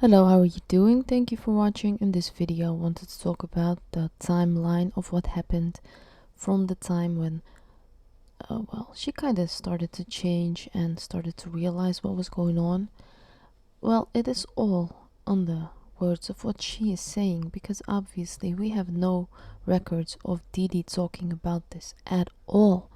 Hello, how are you doing? Thank you for watching. In this video, I wanted to talk about the timeline of what happened from the time when, she kind of started to change and started to realize what was going on. Well, it is all on the words of what she is saying because obviously we have no records of Didi talking about this at all.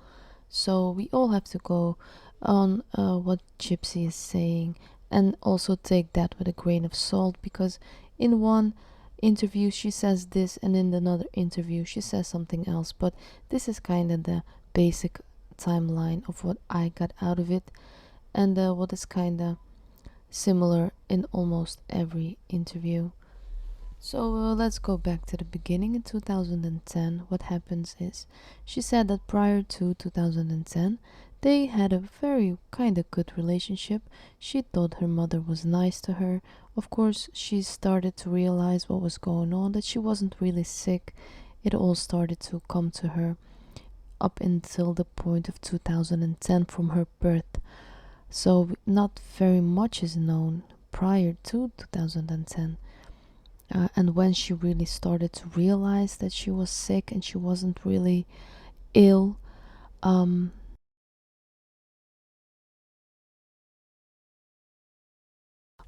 So we all have to go on what Gypsy is saying and also take that with a grain of salt because in one interview she says this and in another interview she says something else. But this is kind of the basic timeline of what I got out of it and what is kind of similar in almost every interview. So let's go back to the beginning. In 2010, what happens is she said that prior to 2010, they had a very kind of good relationship. She thought her mother was nice to her. Of course, she started to realize what was going on, that she wasn't really sick. It all started to come to her up until the point of 2010 from her birth. So, not very much is known prior to 2010. And when she really started to realize that she was sick and she wasn't really ill, um,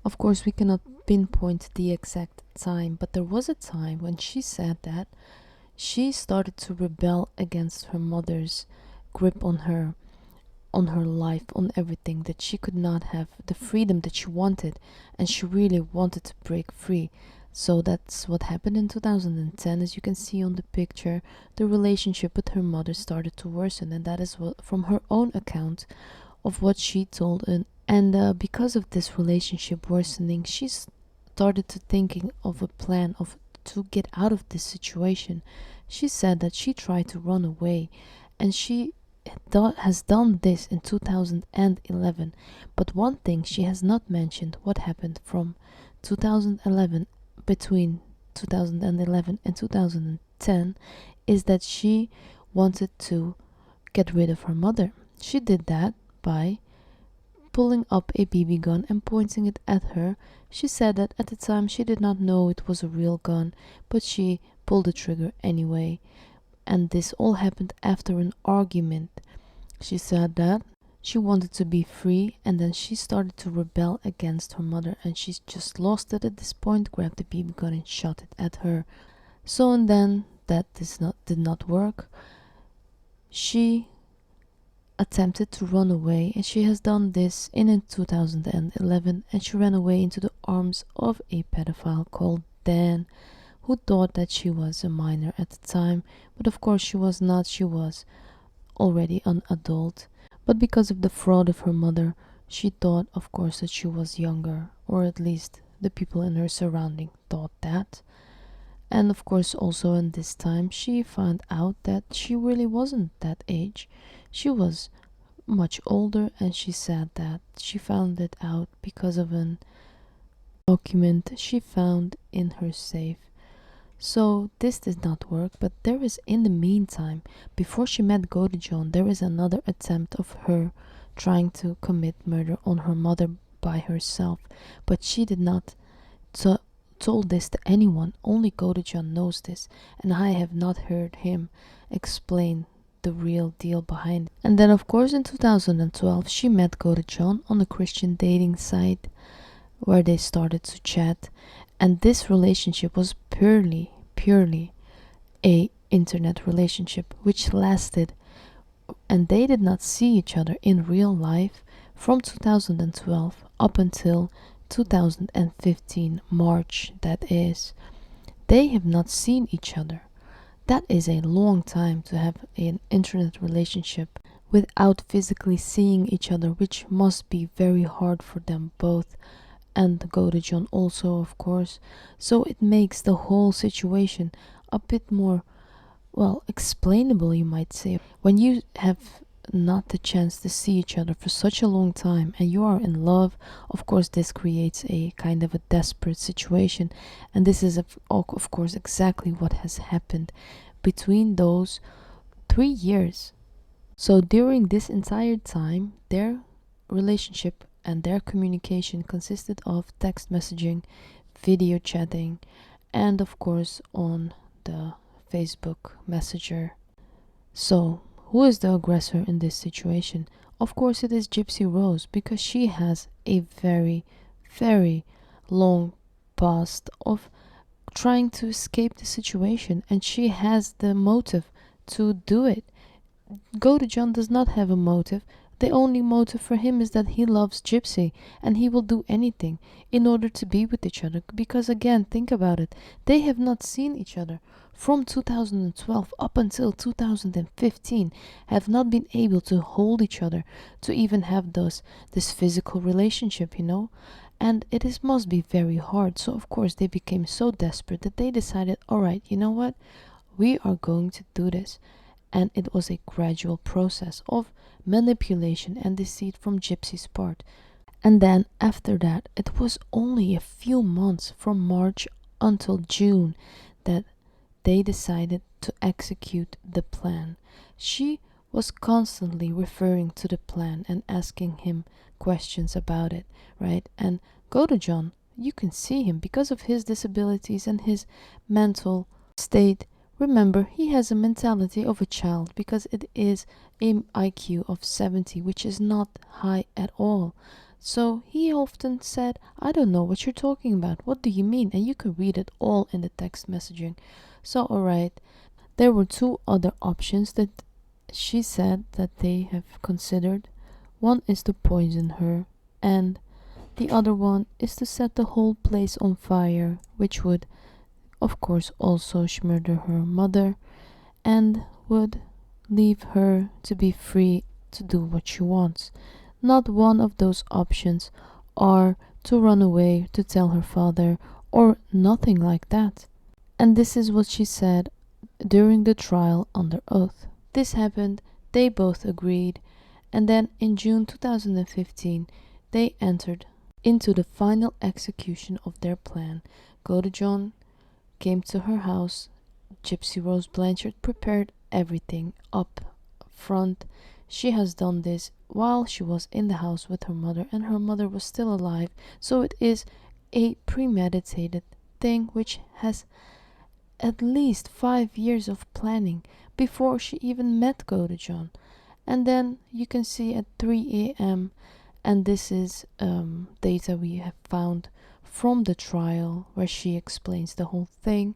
of course, we cannot pinpoint the exact time, but there was a time when she said that she started to rebel against her mother's grip on her life, on everything, that she could not have the freedom that she wanted, and she really wanted to break free. So that's what happened in 2010. As you can see on the picture, the relationship with her mother started to worsen, and that is what, from her own account of what she told. And because of this relationship worsening, she started to thinking of a plan of to get out of this situation. She said that she tried to run away, and she has done this in 2011. But one thing she has not mentioned what happened from 2011 between 2011 and 2010 is that she wanted to get rid of her mother. She did that by pulling up a BB gun and pointing it at her. She said that at the time she did not know it was a real gun, but she pulled the trigger anyway. And this all happened after an argument. She said that she wanted to be free, and then she started to rebel against her mother, and she just lost it at this point, grabbed the BB gun and shot it at her. So and then that did not work. She attempted to run away, and she has done this in 2011, and she ran away into the arms of a pedophile called Dan, who thought that she was a minor at the time, but of course she was not. She was already an adult, but because of the fraud of her mother, she thought, of course, that she was younger, or at least the people in her surrounding thought that. And of course, also in this time, she found out that she really wasn't that age. She was much older, and she said that she found it out because of an document she found in her safe. So this did not work, but there is, in the meantime, before she met Godejohn, there is another attempt of her trying to commit murder on her mother by herself, but she did not told this to anyone. Only Godejohn knows this, and I have not heard him explain the real deal behind it. And then, of course, in 2012, she met Godejohn on a Christian dating site where they started to chat, and this relationship was purely a internet relationship which lasted, and they did not see each other in real life from 2012 up until 2015 March. That is, they have not seen each other. That is a long time to have an internet relationship without physically seeing each other, which must be very hard for them both, and Godejohn also, of course. So it makes the whole situation a bit more, well, explainable, you might say. When you have not the chance to see each other for such a long time and you are in love, of course, this creates a kind of a desperate situation. And this is, of course, exactly what has happened between those 3 years. So during this entire time, their relationship and their communication consisted of text messaging, video chatting, and of course on the Facebook Messenger. So, who is the aggressor in this situation? Of course, it is Gypsy Rose, because she has a very, very long past of trying to escape the situation, and she has the motive to do it. Goda John does not have a motive. The only motive for him is that he loves Gypsy, and he will do anything in order to be with each other. Because again, think about it. They have not seen each other from 2012 up until 2015, have not been able to hold each other, to even have this physical relationship, And it must be very hard. So of course they became so desperate that they decided, all right, you know what? We are going to do this. And it was a gradual process of manipulation and deceit from Gypsy's part. And then after that, it was only a few months from March until June that they decided to execute the plan. She was constantly referring to the plan and asking him questions about it, right? And Goda John, you can see him because of his disabilities and his mental state. Remember, he has a mentality of a child because it is an IQ of 70, which is not high at all. So he often said, I don't know what you're talking about. What do you mean? And you can read it all in the text messaging. So, alright, there were two other options that she said that they have considered. One is to poison her, and the other one is to set the whole place on fire, which would of course also murder her mother and would leave her to be free to do what she wants. Not one of those options are to run away to tell her father or nothing like that. And this is what she said during the trial under oath. This happened, they both agreed, and then in June 2015 they entered into the final execution of their plan. Goda John came to her house. Gypsy Rose Blanchard prepared everything up front. She has done this while she was in the house with her mother, and her mother was still alive. So it is a premeditated thing which has at least 5 years of planning before she even met Goda John. And then you can see at 3 a.m., and this is data we have found from the trial where she explains the whole thing,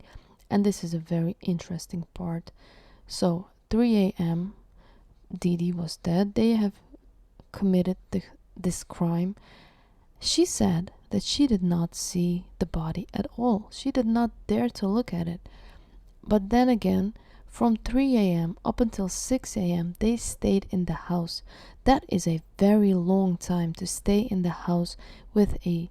and this is a very interesting part. So 3 a.m. Didi was dead. They have committed this crime. She said that she did not see the body at all. She did not dare to look at it. But then again, from 3 a.m. up until 6 a.m. they stayed in the house. That is a very long time to stay in the house with a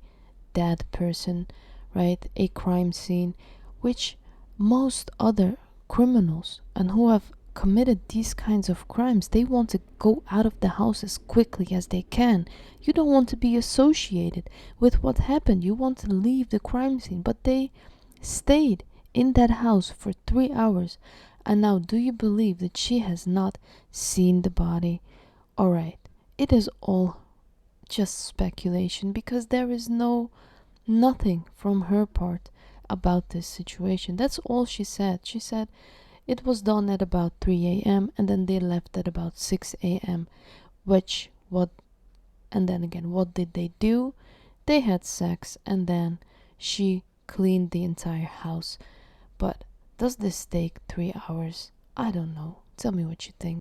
dead person, right? A crime scene, which most other criminals and who have committed these kinds of crimes, they want to go out of the house as quickly as they can. You don't want to be associated with what happened. You want to leave the crime scene, but they stayed in that house for 3 hours. And now, do you believe that she has not seen the body? Alright, it is all just speculation because there is nothing from her part about this situation. That's all she said. She said it was done at about 3 a.m. and then they left at about 6 a.m. And then again, what did they do? They had sex, and then she cleaned the entire house. But does this take 3 hours? I don't know. Tell me what you think.